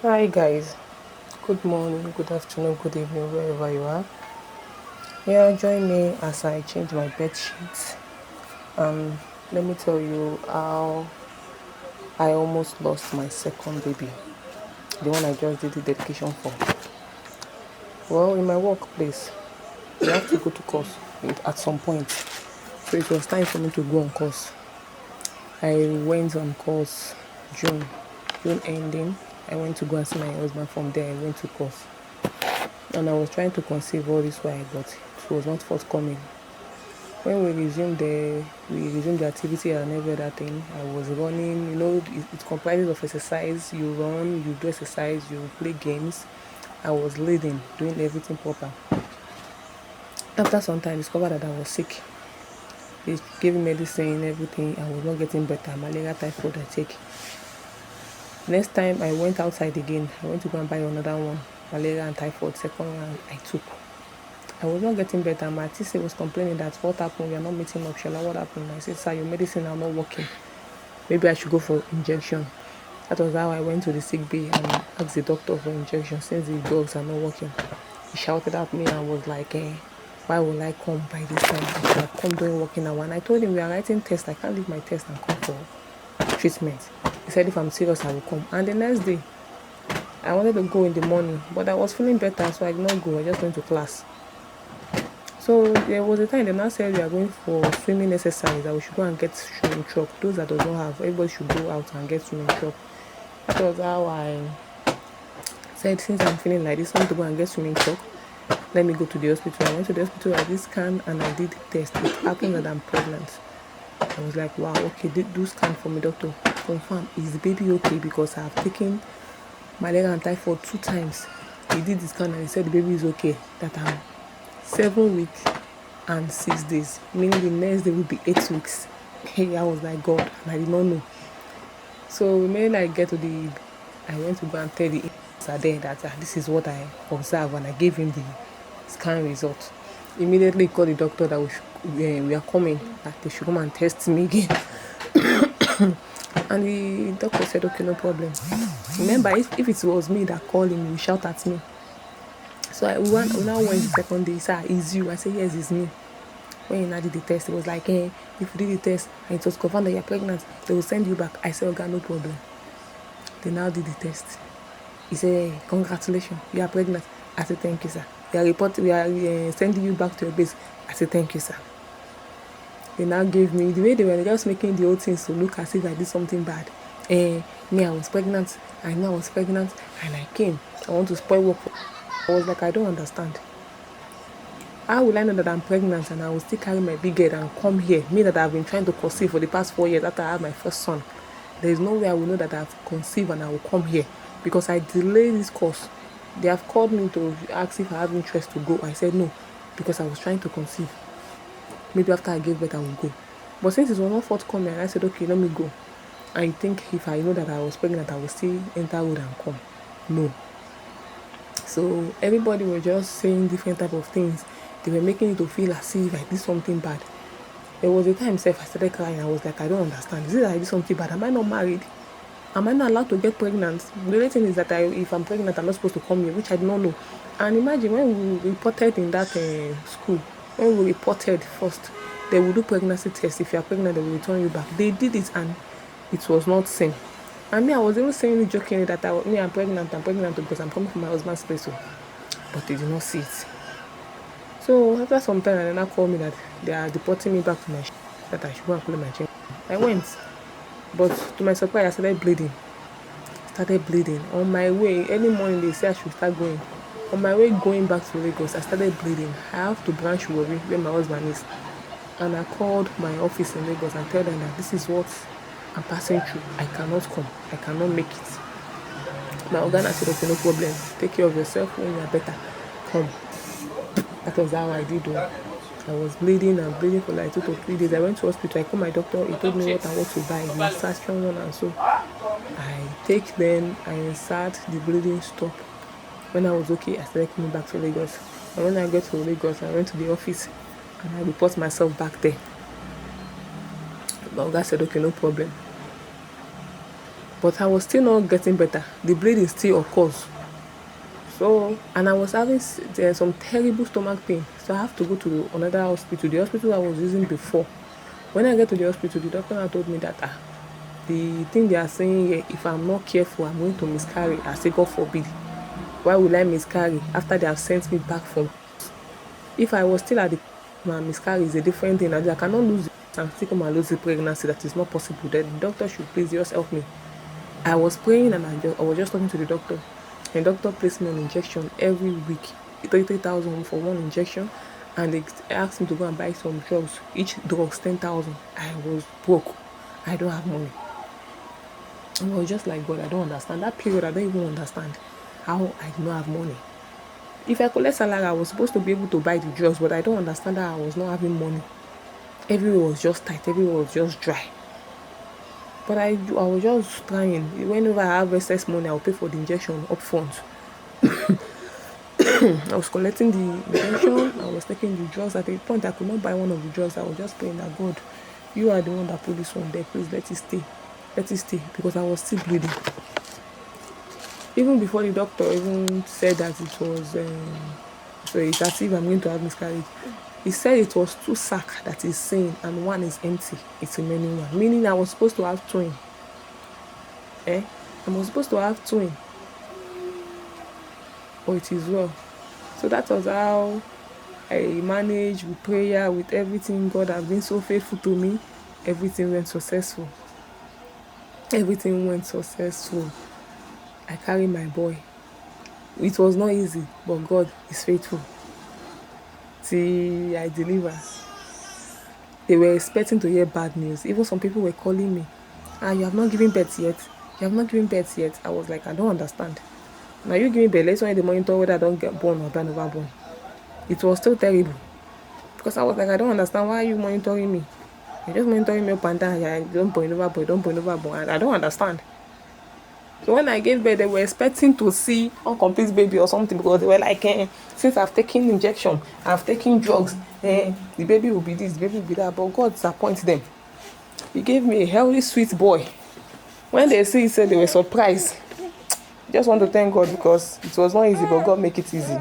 Hi guys, good morning, good afternoon, good evening, wherever you are. Yeah, join me as I change my bed sheets. Let me tell you how I almost lost my second baby, the one I just did the dedication for. Well, in my workplace, you have to go to course at some point, so it was time for me to go on course. I went on course June ending. I went to go and see my husband. From there, I went to course, and I was trying to conceive all this while, but it was not forthcoming. When we resumed the activity and every other thing, I was running. It comprises of exercise. You run, you do exercise, you play games. I was leading, doing everything proper. After some time, I discovered that I was sick. They gave me medicine, everything. I was not getting better. Malaria, typhoid, I take. Next time I went outside again. I went to go and buy another one. Malaria and typhoid, second one I took. I was not getting better. My TC was complaining that what happened, we are not meeting up. Shala, what happened? I said, sir, your medicine are not working. Maybe I should go for injection. That was how I went to the sick bay and asked the doctor for injection since the drugs are not working. He shouted at me and was like, why will I come by this time? I should have come during working hour. And I told him, we are writing tests. I can't leave my test and come for treatment. He said, if I'm serious, I will come. And the next day, I wanted to go in the morning, but I was feeling better, so I did not go. I just went to class. So there was a time they now said we are going for swimming exercise, that we should go and get swimming truck. Those that does not have, everybody should go out and get swimming truck. That was how I said, since I'm feeling like this, I want to go and get swimming truck. Let me go to the hospital. I went to the hospital, I did scan and I did test. It happened that I'm pregnant. I was like, wow, okay, do scan for me, doctor. Confirm, is the baby okay? Because I have taken malaria and typhoid 2 times. He did the scan and he said the baby is okay. That I'm 7 weeks and 6 days, meaning the next day will be 8 weeks. Hey, I was like, God, and I did not know. So when I get to I went to go and tell the officer there that this is what I observed, and I gave him the scan result. Immediately he called the doctor that we are coming, that they should come and test me again. And the doctor said, okay, no problem. Remember, if it was me that called him, he would shout at me. So we now went the second day. He said, it's you. I said, yes, it's me. When you now did the test, it was like, if you did the test and it was confirmed that you're pregnant, they will send you back. I said, okay, no problem. They now did the test. He said, hey, congratulations, you are pregnant. I said, thank you, sir. We are sending you back to your base. I said, thank you, sir. They now gave me, the way they were just making the whole things to look as if I did something bad. Me, I was pregnant. I know I was pregnant and I came. I want to spoil work. I was like, I don't understand. How will I know that I'm pregnant and I will still carry my big head and come here? Me that I've been trying to conceive for the past 4 years after I had my first son. There is no way I will know that I've conceived and I will come here because I delayed this course. They have called me to ask if I have interest to go. I said no because I was trying to conceive. Maybe after I gave birth, I will go. But since it was not forthcoming, I said, okay, let me go. I think if I know that I was pregnant, I will still enter road and come. No. So everybody was just saying different type of things. They were making it to feel as if I did something bad. There was a time I started crying. I was like, I don't understand. Is it that I did something bad? Am I not married? Am I not allowed to get pregnant? The only thing is that if I'm pregnant, I'm not supposed to come here, which I did not know. And imagine when we reported in that school, when we reported first, they will do pregnancy test. If you are pregnant, they will return you back. They did it and it was not seen. And me, I was even saying jokingly that I'm pregnant because I'm coming from my husband's place. But they did not see it. So after some time, they now called me that they are deporting me back to my that I should go and collect my change. I went, but to my surprise, I started bleeding. On my way, early morning, they said I should start going. On my way going back to Lagos, I started bleeding. I have to branch Warri, where my husband is. And I called my office in Lagos and tell them that this is what I'm passing through. I cannot come. I cannot make it. My organ said, okay, no problem. Take care of yourself. When you are better, come. That was how I did. I was bleeding and bleeding for like 2 to 3 days. I went to hospital. I called my doctor. He told me what I want to buy. The insertion one and so. I take them. I insert the bleeding stop. When I was okay, I started coming back to Lagos. And when I got to Lagos, I went to the office and I report myself back there. My guy said, okay, no problem. but I was still not getting better. The bleeding still occurs. So, and I was having some terrible stomach pain. So I have to go to another hospital, the hospital I was using before. When I get to the hospital, the doctor now told me that the thing they are saying here, if I'm not careful, I'm going to miscarry. I say, God forbid. Why will I miscarry after they have sent me back from? If I was still at the miscarry is a different thing. I cannot lose and still come and lose the pregnancy. That is not possible. Then the doctor should please just help me. I was praying and I was just talking to the doctor. And the doctor placed me on injection every week, 33,000 for one injection, and they asked me to go and buy some drugs. Each drug's 10,000. I was broke. I don't have money. And I was just like, God, I don't understand. That period, I don't even understand how I do not have money. If I collect salary, I was supposed to be able to buy the drugs, but I don't understand how I was not having money. Everywhere was just tight. Everywhere was just dry. But I was just trying. Whenever I have excess money, I'll pay for the injection up front. I was collecting the injection. I was taking the drugs. At the point, I could not buy one of the drugs. I was just praying that, God, you are the one that put this one there. Please let it stay. Let it stay. Because I was still bleeding. Even before the doctor even said that it was, so it's as if I'm going to have miscarriage. He said it was 2 sacs that is saying and 1 is empty. It's remaining 1. Meaning I was supposed to have twin. I was supposed to have twin. But it is well. So that was how I managed with prayer, with everything. God has been so faithful to me. Everything went successful. Everything went successful. I carried my boy. It was not easy, but God is faithful. Till I deliver. They were expecting to hear bad news. Even some people were calling me. You have not given birth yet. You have not given birth yet. I was like, I don't understand. Now you give me birth. Let's only monitor whether I don't get born or don't overborn. It was still terrible. Because I was like, I don't understand. Why are you monitoring me? You're just monitoring me up and down. Yeah, don't born overborn. Don't born overborn. I don't understand. So when I gave birth, they were expecting to see incomplete baby or something, because they were like, since I've taken injection, I've taken drugs, the baby will be this, the baby will be that. But God disappointed them. He gave me a healthy, sweet boy. When they see it, said they were surprised. Just want to thank God, because it was not easy, but God make it easy.